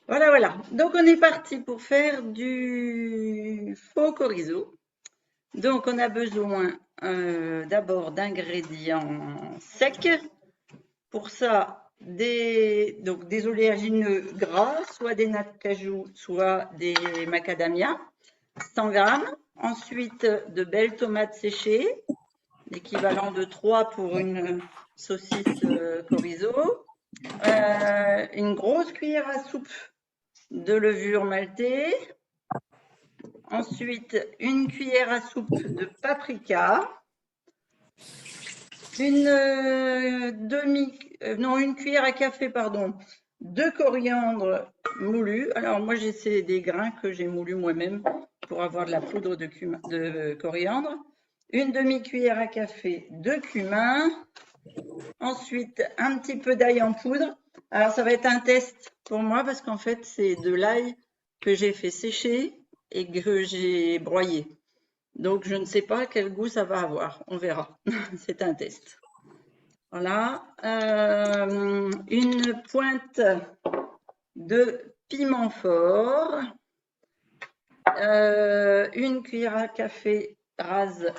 Voilà, voilà. Donc, on est parti pour faire du faux chorizo. Donc, on a besoin d'abord d'ingrédients secs. Pour ça, des oléagineux gras, soit des noix de cajou, soit des macadamias, 100 grammes. Ensuite, de belles tomates séchées, l'équivalent de 3 pour une saucisse chorizo. Une grosse cuillère à soupe de levure maltée. Ensuite, une cuillère à soupe de paprika. Une cuillère à café, pardon, de coriandre moulu. Alors, moi, j'ai des grains que j'ai moulus moi-même pour avoir de la poudre de coriandre. Une demi-cuillère à café de cumin. Ensuite, un petit peu d'ail en poudre. Alors, ça va être un test pour moi parce qu'en fait, c'est de l'ail que j'ai fait sécher et que j'ai broyé. Donc, je ne sais pas quel goût ça va avoir. On verra. C'est un test. Voilà. Une pointe de piment fort. Une cuillère à café rase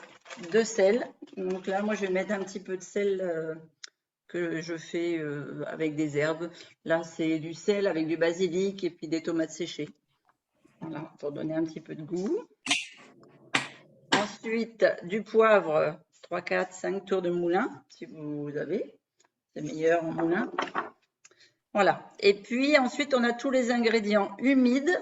de sel. Donc là, moi, je vais mettre un petit peu de sel que je fais avec des herbes. Là, c'est du sel avec du basilic et puis des tomates séchées. Voilà, pour donner un petit peu de goût. Ensuite, du poivre, 3, 4, 5 tours de moulin, si vous avez. C'est meilleur en moulin. Voilà. Et puis ensuite, on a tous les ingrédients humides.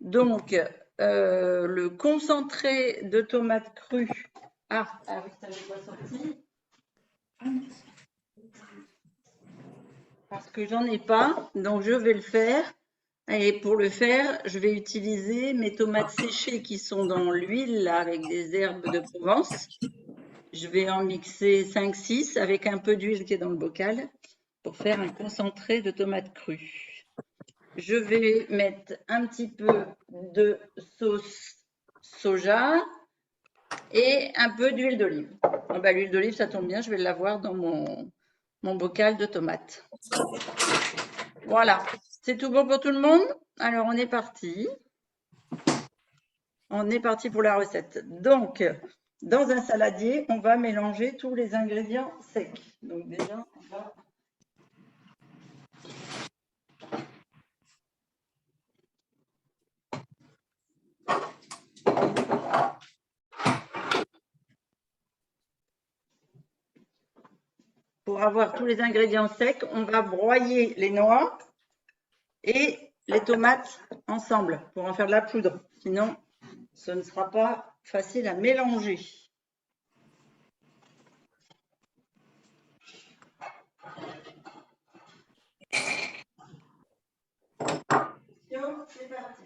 Donc, le concentré de tomates crues. Ah oui, ça n'est pas sorti. Parce que j'en ai pas, donc je vais le faire. Et pour le faire, je vais utiliser mes tomates séchées qui sont dans l'huile avec des herbes de Provence. Je vais en mixer 5-6 avec un peu d'huile qui est dans le bocal pour faire un concentré de tomates crues. Je vais mettre un petit peu de sauce soja et un peu d'huile d'olive. Oh bah, l'huile d'olive, ça tombe bien, je vais l'avoir dans mon bocal de tomates. Voilà, c'est tout bon pour tout le monde? Alors, on est parti. On est parti pour la recette. Donc, dans un saladier, on va mélanger tous les ingrédients secs. Donc déjà, on va... Pour avoir tous les ingrédients secs, on va broyer les noix et les tomates ensemble pour en faire de la poudre. Sinon, ce ne sera pas facile à mélanger. C'est parti.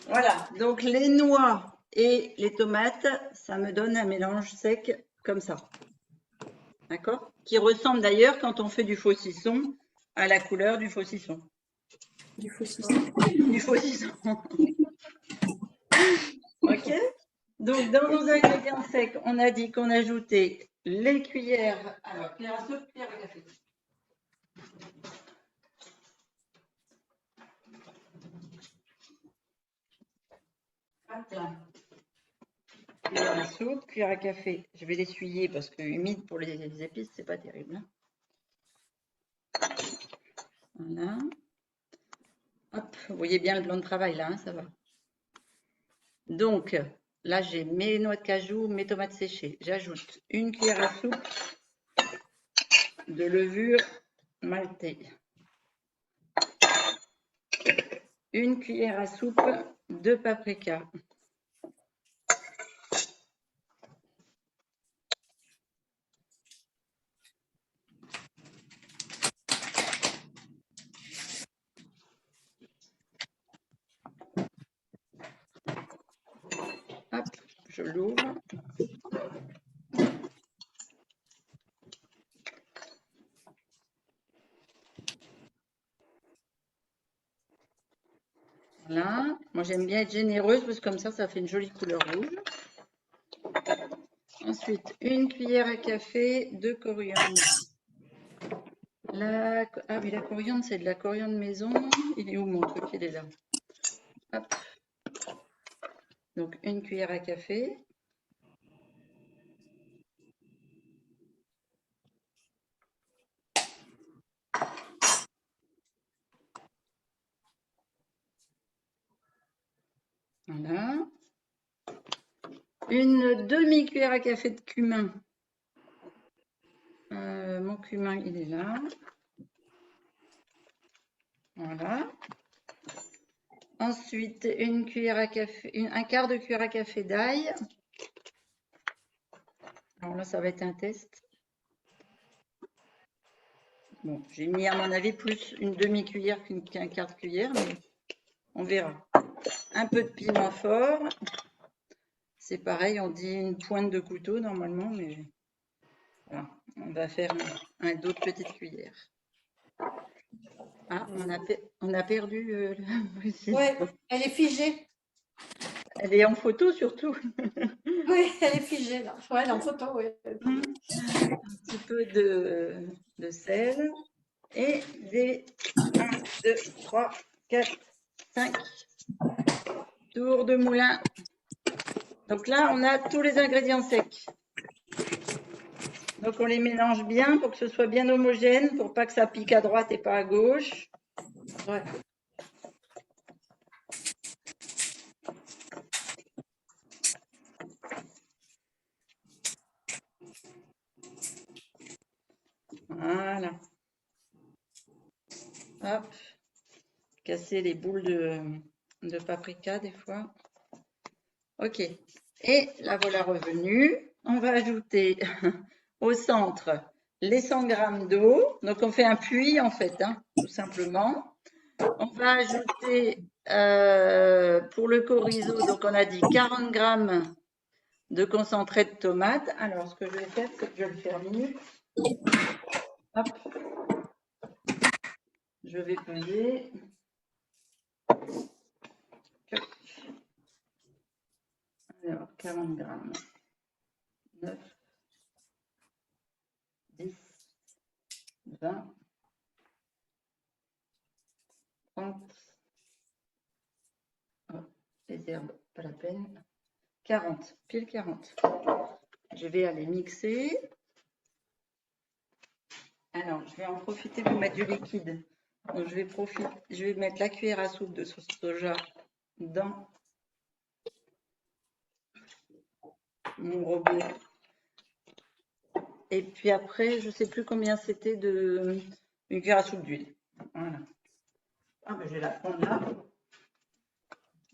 Voilà, donc les noix et les tomates, ça me donne un mélange sec comme ça. D'accord? Qui ressemble d'ailleurs, quand on fait du faucisson, à la couleur du faucisson. Du faucisson. Du faucisson. Ok? Donc, dans nos ingrédients secs, on a dit qu'on ajoutait les cuillères. Alors, cuillère à soupe, cuillère à café. Hop. Cuillère à soupe, cuillère à café. Je vais l'essuyer parce que humide pour les épices, c'est pas terrible. Voilà. Hop, vous voyez bien le plan de travail là, hein, ça va. Donc, là, j'ai mes noix de cajou, mes tomates séchées. J'ajoute une cuillère à soupe de levure maltais. 1 cuillère à soupe de paprika. Hop, je l'ouvre. Voilà. Moi, j'aime bien être généreuse parce que comme ça fait une jolie couleur rouge. Ensuite, 1 cuillère à café de coriandre. Ah oui, la coriandre, c'est de la coriandre maison. Il est où mon truc? Il est là. Hop. Donc, 1 cuillère à café. Voilà. Une demi-cuillère à café de cumin. Mon cumin, il est là. Voilà. Ensuite, une cuillère à café, un quart de cuillère à café d'ail. Alors là, ça va être un test. Bon, j'ai mis à mon avis plus une demi-cuillère qu'un quart de cuillère, mais on verra. Un peu de piment fort. C'est pareil, on dit une pointe de couteau normalement, mais voilà, on va faire d'autres petites cuillères. Ah, on a perdu Oui, elle est figée. Elle est en photo surtout. Oui, elle est figée là. Ouais, elle est en photo, oui. Un petit peu de sel et des 1, 2, 3, 4, 5 tours de moulin. Donc là, on a tous les ingrédients secs. Donc on les mélange bien pour que ce soit bien homogène, pour pas que ça pique à droite et pas à gauche. Ouais. Voilà. Hop. Casser les boules de paprika des fois. Ok. Et la voilà revenue. On va ajouter au centre les 100 g d'eau. Donc on fait un puits en fait, hein, tout simplement. On va ajouter pour le chorizo, donc on a dit 40 g de concentré de tomate. Alors ce que je vais faire, c'est que je vais le faire minute. Hop. Je vais peser. Alors 40 g. 9, 10, 20, 30. Oh, les herbes, pas la peine. 40, pile 40. Je vais aller mixer. Alors, je vais en profiter pour mettre du liquide. Donc, je vais mettre la cuillère à soupe de sauce soja dans mon robot. Et puis après, je ne sais plus combien c'était une cuillère à soupe d'huile. Voilà. Ah, ben, je vais la prendre là,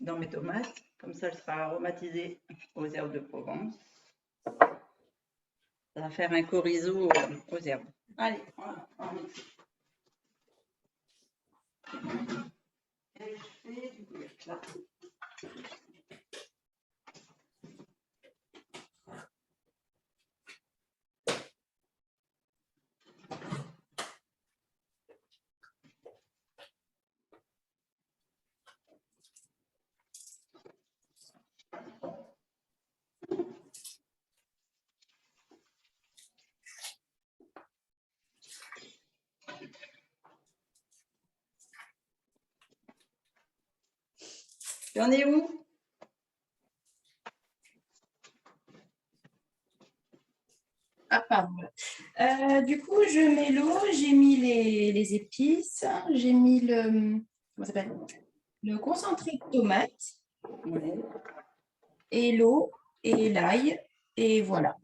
dans mes tomates. Comme ça, elle sera aromatisée aux herbes de Provence. Ça va faire un chorizo aux herbes. Allez, voilà, on mixe. Et je fais du couvercle là. Tu en es où? Ah, pardon. Du coup, je mets l'eau, j'ai mis les épices, j'ai mis comment ça s'appelle? Le concentré de tomate Oui. et l'eau et l'ail. Et voilà.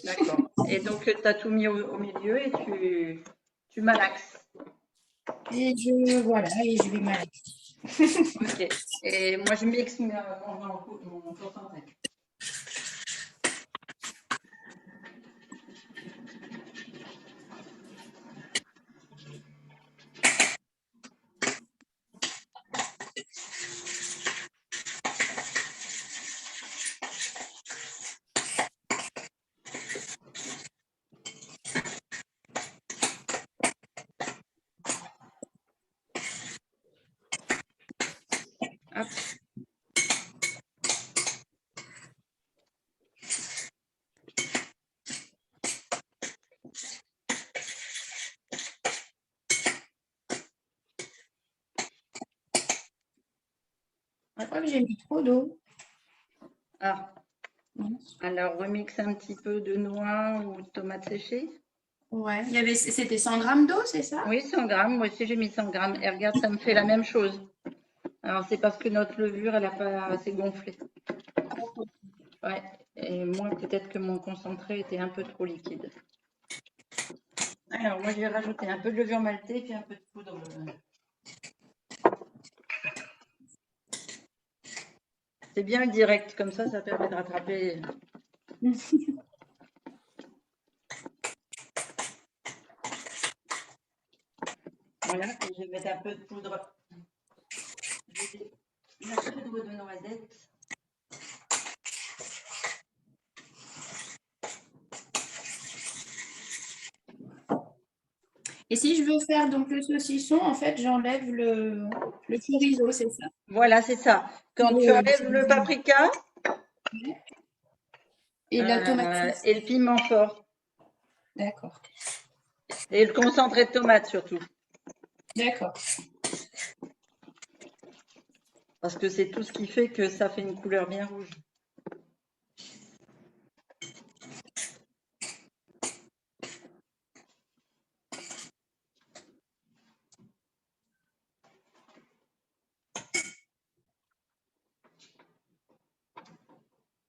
D'accord. Et donc, tu as tout mis au milieu et tu tu malaxes. Et je vais malaxer. Ok. Et moi, je mixe mon concentré. Hop. Je crois que j'ai mis trop d'eau. Ah. Alors, remixe un petit peu de noix ou de tomates séchées. Ouais. C'était 100 grammes d'eau, c'est ça? Oui, 100 grammes. Moi aussi, j'ai mis 100 grammes. Et regarde, ça me fait la même chose. Alors, c'est parce que notre levure, elle n'a pas assez gonflé. Ouais. Et moi, peut-être que mon concentré était un peu trop liquide. Alors, moi, je vais rajouter un peu de levure maltée puis un peu de poudre. C'est bien le direct, comme ça permet de rattraper. Voilà, et je vais mettre un peu de poudre. Une poudre de noisette. Et si je veux faire donc le saucisson, en fait, j'enlève le chorizo, c'est ça? Voilà, c'est ça. Quand tu enlèves le paprika et la tomate. et le piment fort. D'accord. Et le concentré de tomate surtout. D'accord. Parce que c'est tout ce qui fait que ça fait une couleur bien rouge.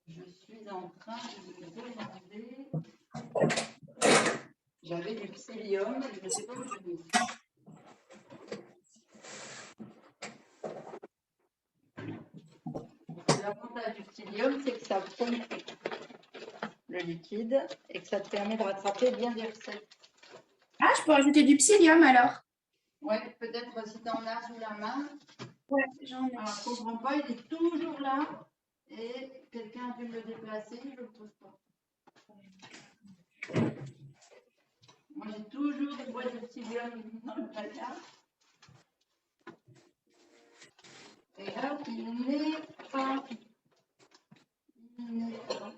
Je suis en train de me demander. J'avais du psyllium, je ne sais pas où je l'ai mis. L'avantage du psyllium, c'est que ça pompe le liquide et que ça te permet de rattraper bien des recettes. Ah, je peux rajouter du psyllium alors? Ouais, peut-être si tu en as sous la main. Ouais, j'en ai. Alors, je ne comprends pas, il est toujours là et quelqu'un a dû me le déplacer, je ne le trouve pas. Moi, j'ai toujours des boîtes de psyllium dans le placard. Et là, il n'est pas. Il n'est pas.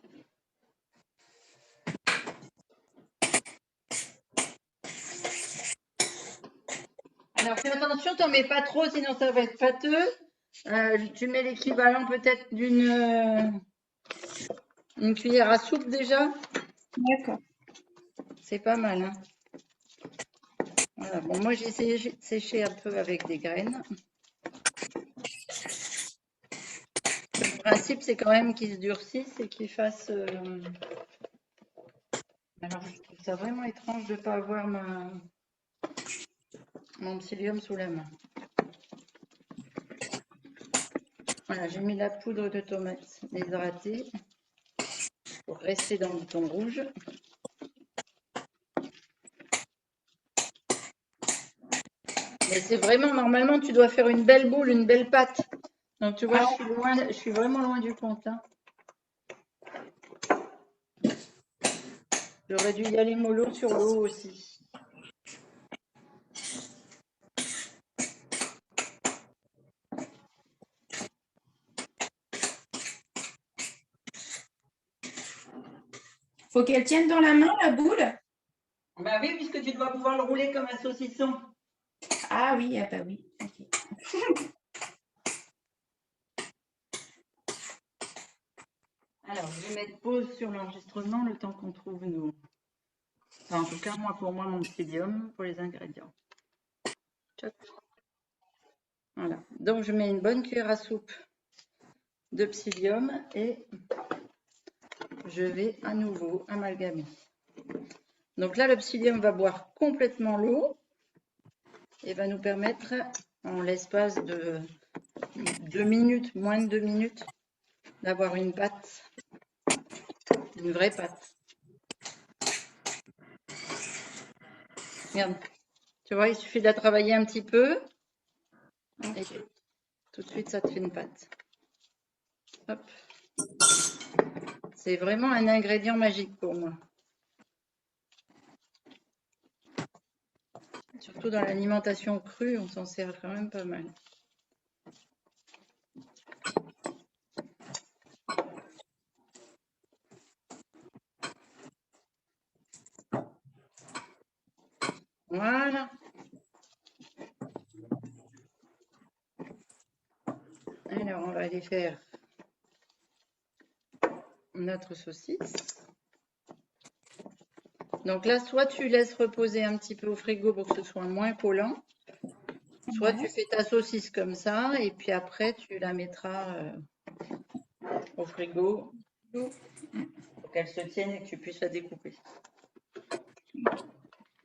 Alors, fais attention, tu n'en mets pas trop, sinon ça va être pâteux. Tu mets l'équivalent peut-être d'une une cuillère à soupe déjà. D'accord. C'est pas mal. Hein. Voilà. Bon, moi, j'ai essayé de sécher un peu avec des graines. Le principe, c'est quand même qu'il se durcisse et qu'il fasse. Alors, je trouve ça vraiment étrange de ne pas avoir mon psyllium sous la main. Voilà, j'ai mis la poudre de tomate déshydratée pour rester dans le ton rouge. Mais c'est vraiment, normalement, tu dois faire une belle boule, une belle pâte. Donc, tu vois, je suis vraiment loin du compte. Hein. J'aurais dû y aller mollo sur l'eau aussi. Faut qu'elle tienne dans la main la boule? Bah oui, puisque tu dois pouvoir le rouler comme un saucisson. Ah oui, ah bah oui. Okay. Alors, je vais mettre pause sur l'enregistrement le temps qu'on trouve nos. Enfin, en tout cas, moi, pour moi, mon psyllium pour les ingrédients. Tchoc. Voilà. Donc, je mets une bonne cuillère à soupe de psyllium et je vais à nouveau amalgamer. Donc là, le psyllium va boire complètement l'eau et va nous permettre, en l'espace de 2 minutes, moins de 2 minutes, d'avoir une pâte, une vraie pâte. Regarde, tu vois, il suffit de la travailler un petit peu et tout de suite, ça te fait une pâte. Hop. C'est vraiment un ingrédient magique pour moi. Surtout dans l'alimentation crue, on s'en sert quand même pas mal. Voilà. Alors, on va aller faire notre saucisse. Donc là, soit tu laisses reposer un petit peu au frigo pour que ce soit moins collant, soit tu fais ta saucisse comme ça et puis après, tu la mettras au frigo pour qu'elle se tienne et que tu puisses la découper.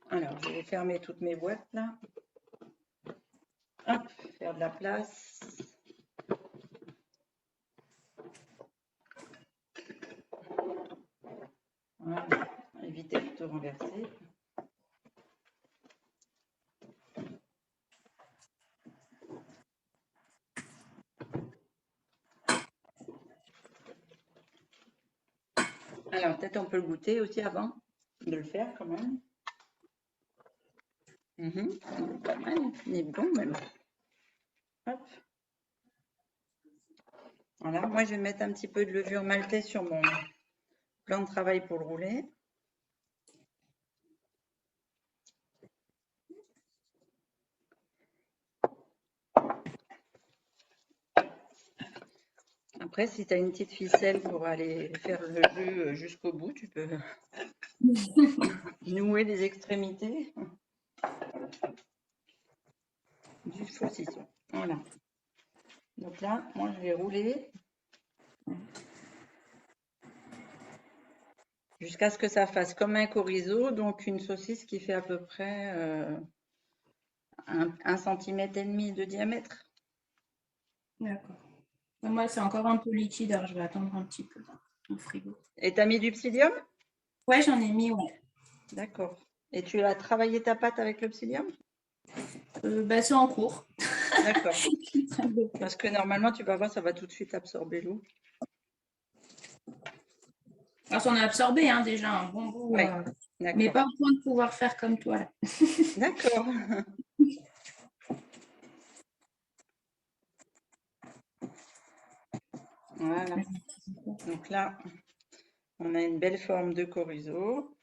Alors, je vais fermer toutes mes boîtes là. Hop, faire de la place. Voilà, éviter de tout renverser. Alors, peut-être on peut le goûter aussi avant de le faire quand même. Pas mal, il est bon même. Hop. Voilà, moi je vais mettre un petit peu de levure maltaise sur mon plan de travail pour le rouler. Après, si tu as une petite ficelle pour aller faire le jus jusqu'au bout, tu peux nouer les extrémités du saucisson. Voilà. Donc là, moi je vais rouler jusqu'à ce que ça fasse comme un chorizo, donc une saucisse qui fait à peu près 1,5 cm de diamètre. D'accord. Moi, c'est encore un peu liquide, alors je vais attendre un petit peu au frigo. Et tu as mis du psyllium? Ouais, j'en ai mis, ouais. D'accord. Et tu as travaillé ta pâte avec le psyllium? C'est en cours. D'accord. Parce que normalement, tu vas voir, ça va tout de suite absorber l'eau. Alors, on a absorbé déjà un bon bout, Ouais, mais pas au point de pouvoir faire comme toi. Là. D'accord. Voilà. Donc là, on a une belle forme de chorizo.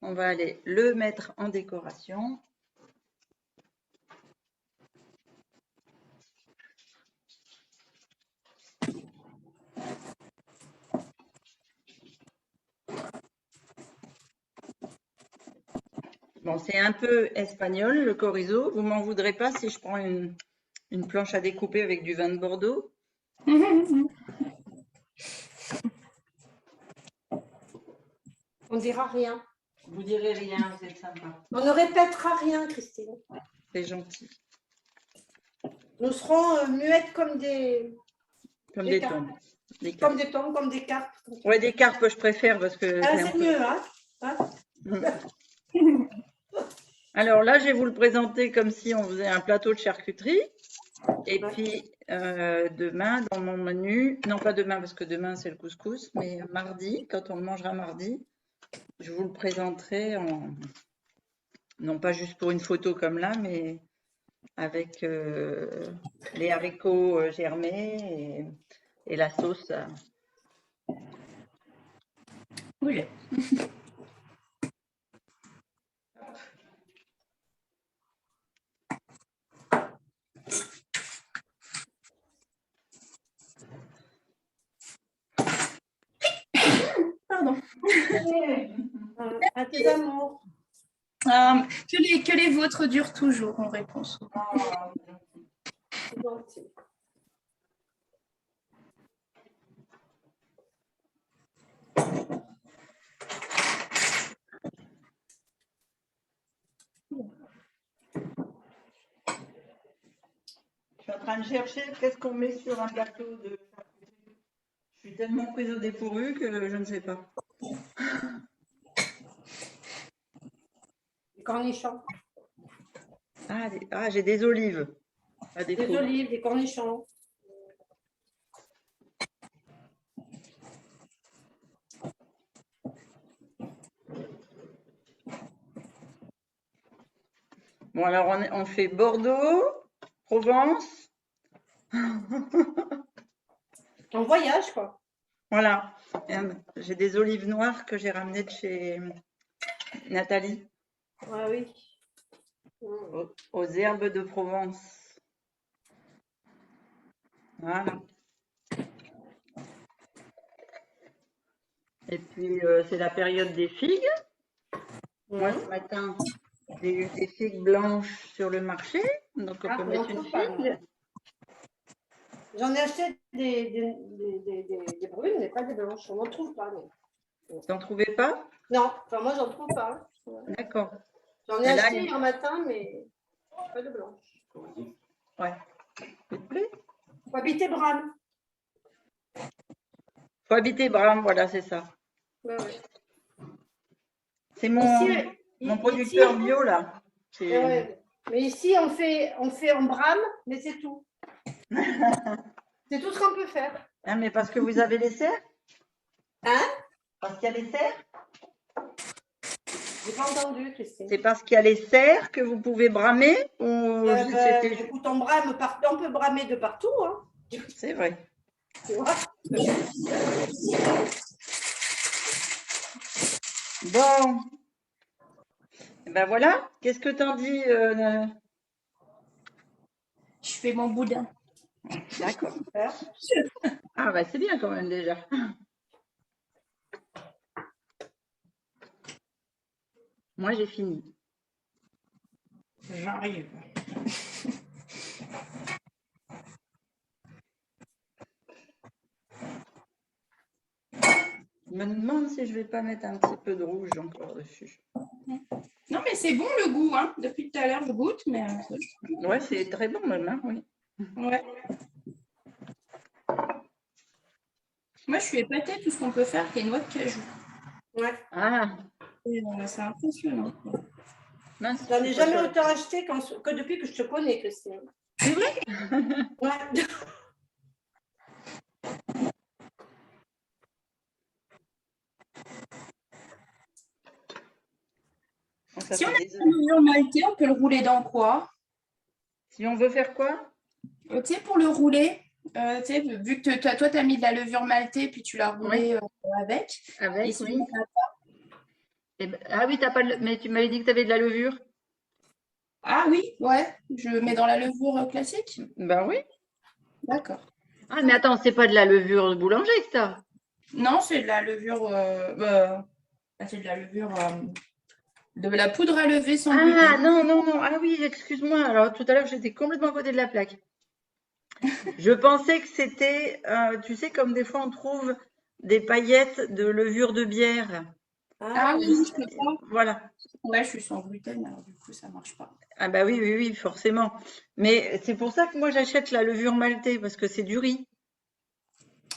On va aller le mettre en décoration. Bon, c'est un peu espagnol, le chorizo. Vous m'en voudrez pas si je prends une planche à découper avec du vin de Bordeaux? On dira rien. Vous direz rien, vous êtes sympa. On ne répétera rien, Christine. C'est gentil. Nous serons muettes comme des... Comme des des carpes. tombes. Des Comme carpes. des tombes, comme des carpes. Ouais, des carpes, je préfère parce que Ah, c'est un c'est peu... mieux, hein, Alors là, je vais vous le présenter comme si on faisait un plateau de charcuterie. Et puis demain, dans mon menu, non pas demain parce que demain c'est le couscous, mais mardi, quand on le mangera mardi, je vous le présenterai non pas juste pour une photo comme là, mais avec les haricots germés et la sauce. Oui. Pardon. À tes amours. Que les vôtres durent toujours, on répond souvent. C'est gentil. train de chercher qu'est-ce qu'on met sur un plateau de charcuterie. Je suis tellement prise au dépourvu que je ne sais pas. Des cornichons. Ah, j'ai des olives. À Des défaut. olives, des cornichons. Bon, alors on fait Bordeaux, Provence. En voyage, quoi. Voilà. J'ai des olives noires que j'ai ramenées de chez Nathalie, Ah oui. aux herbes de Provence. Voilà. Et puis, c'est la période des figues. Moi, ce matin, j'ai eu des figues blanches sur le marché. Donc, on peut mettre une figue. J'en ai acheté des brunes, mais pas des blanches. On n'en trouve pas. T'en trouvais pas? Non, enfin moi, j'en trouve pas. D'accord. J'en ai Mais là, acheté hier matin, mais pas de blanches. Ouais. Ça te plaît? Faut habiter Bram. Faut habiter Bram, voilà, c'est ça. Ouais, ouais. C'est mon Ici, producteur bio, là. C'est- ouais. Mais ici, on fait en Bram, mais c'est tout. C'est tout ce qu'on peut faire. Hein, mais parce que vous avez les serres? Hein? Parce qu'il y a les serres? J'ai pas entendu, Christine. C'est parce qu'il y a les serres que vous pouvez bramer ou c'était juste... Écoute, on brame partout. On peut bramer de partout, hein. C'est vrai. Tu vois? Bon. Eh ben voilà. Qu'est-ce que t'en dis Je fais mon boudin. D'accord. Ah bah c'est bien quand même déjà. Moi j'ai fini. J'arrive. Je me demande si je vais pas mettre un petit peu de rouge encore dessus. Non, mais c'est bon le goût, hein. Depuis tout à l'heure, je goûte, mais Ouais, c'est très bon même, hein, oui. ouais. Moi, je suis épatée tout ce qu'on peut faire avec les noix de cajou. Ouais. Ah, C'est impressionnant. mince. J'en je ai suis pas jamais sûre. autant acheté que depuis que je te connais, Christine. C'est vrai? Ouais. Oh, ça Si on fait a des un heures. levure maltais, on peut le rouler dans quoi? Si on veut faire quoi? Tu sais, pour le rouler, tu sais, vu que toi, tu as mis de la levure maltais, puis tu l'as Oui, roulé avec. Et avec, si oui. on a- Eh ben, ah oui, t'as pas mais tu m'avais dit que tu avais de la levure. Ah oui, ouais, je mets dans la levure classique. Ben oui. D'accord. Ah mais attends, c'est pas de la levure boulanger que t'as. Non, c'est de la levure, c'est de la levure, de la poudre à lever sans Ah gluten. non, non, non. Ah oui, excuse-moi. Alors tout à l'heure, j'étais complètement à côté de la plaque. Je pensais que c'était, tu sais, comme des fois on trouve des paillettes de levure de bière. Ah Ah, oui, je peux pas. Voilà. Ouais, je suis sans gluten, alors du coup, ça marche pas. Ah bah oui, oui, oui, forcément. Mais c'est pour ça que moi j'achète la levure maltais parce que c'est du riz.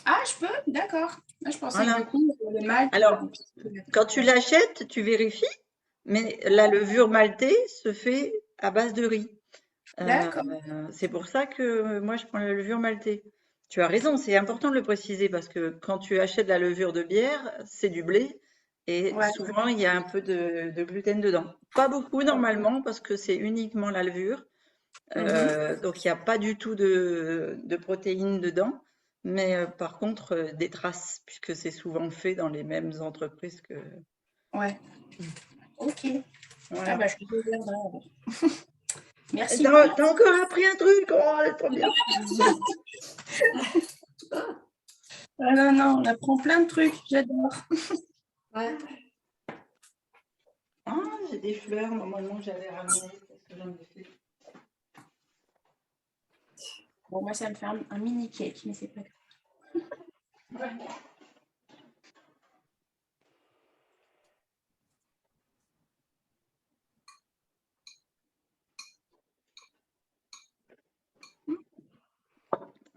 Ah, je peux? D'accord. Ah, je pensais que du Voilà. coup, le malt. Alors, quand tu l'achètes, tu vérifies, mais la levure maltais se fait à base de riz. D'accord. C'est pour ça que moi je prends la levure maltais. Tu as raison, c'est important de le préciser parce que quand tu achètes de la levure de bière, c'est du blé et Ouais. souvent il y a un peu de gluten dedans. Pas beaucoup normalement parce que c'est uniquement la levure. Donc il n'y a pas du tout de protéines dedans, mais par contre des traces puisque c'est souvent fait dans les mêmes entreprises que. Ouais. Ok. Ah Voilà. bah je te regarderai alors. Et Merci. t'as encore appris un truc, oh, c'est trop bien. Ah non, non, on apprend plein de trucs, j'adore. ouais. Ah, j'ai des fleurs, normalement j'avais ramené parce que j'en ai fait. Bon, moi, ça me fait un mini cake, mais c'est pas grave. Ouais.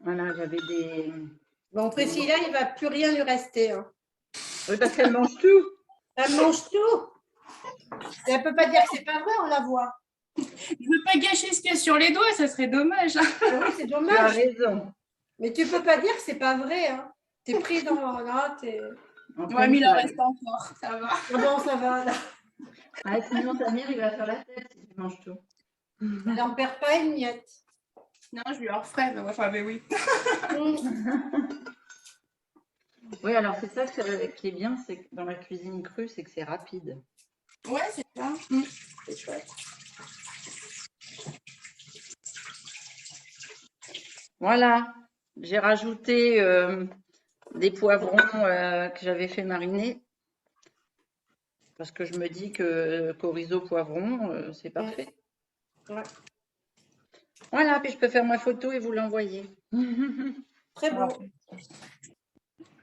Voilà, j'avais des... Bon, Priscilla, il ne va plus rien lui rester. Hein. Oui, parce qu'elle mange tout. Elle mange tout. Et elle ne peut pas dire que c'est pas vrai, on la voit. Je ne veux pas gâcher ce qu'il y a sur les doigts, ça serait dommage. Ah oui, c'est Tu as dommage. raison. Mais tu ne peux pas dire que c'est pas vrai. Hein. Tu es pris dans... Là, t'es... Ouais, mais il en reste encore, ça va. Ah bon, ça va. Là. Ah, sinon, Samir, il va faire la tête si tu manges tout. Elle n'en perd pas une miette. Non, je lui en referai, mais enfin, mais oui. Oui, alors c'est ça qui est bien, c'est que dans la cuisine crue, c'est que c'est rapide. Ouais, c'est ça. C'est chouette. Voilà, j'ai rajouté des poivrons que j'avais fait mariner. Parce que je me dis que chorizo poivron, c'est parfait. Ouais. Voilà, puis je peux faire ma photo et vous l'envoyer. Très beau.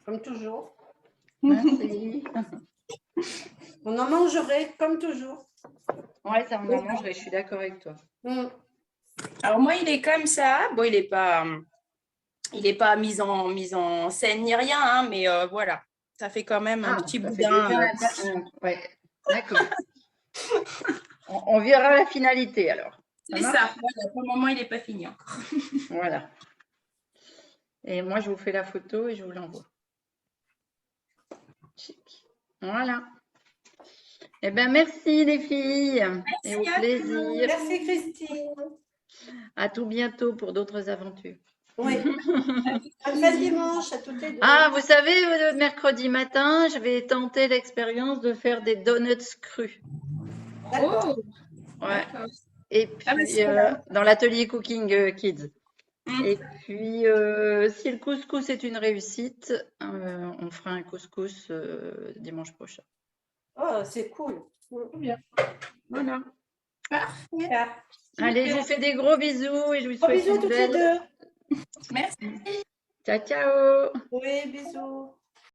Comme toujours. Merci. On en mangerait comme toujours. Ouais, ça on en mangerait, je suis d'accord avec toi. Alors moi, il est comme ça. Bon, il n'est pas mis en scène ni rien, hein, mais voilà. Ça fait quand même un petit ça fait boudin. déjà ouais, d'accord. On verra la finalité alors. C'est ça. Voilà, pour le moment, il n'est pas fini encore. Voilà. Et moi, je vous fais la photo et je vous l'envoie. Voilà. Eh bien, merci les filles. Merci et au à plaisir. Merci Christine. À tout bientôt pour d'autres aventures. Oui. Un bel dimanche à toutes les deux. Ah, vous savez, le mercredi matin, je vais tenter l'expérience de faire des donuts crus. Oh, Ouais. d'accord. Et puis, Ah, bah, c'est bien. dans l'atelier Cooking Kids. Mm. Et puis, si le couscous est une réussite, on fera un couscous dimanche prochain. Oh, c'est cool. Bien. Voilà. Parfait. Allez, je vous fais des gros bisous et je vous Gros souhaite bisous à une toutes les belle... deux. Merci. Ciao, ciao. Oui, bisous.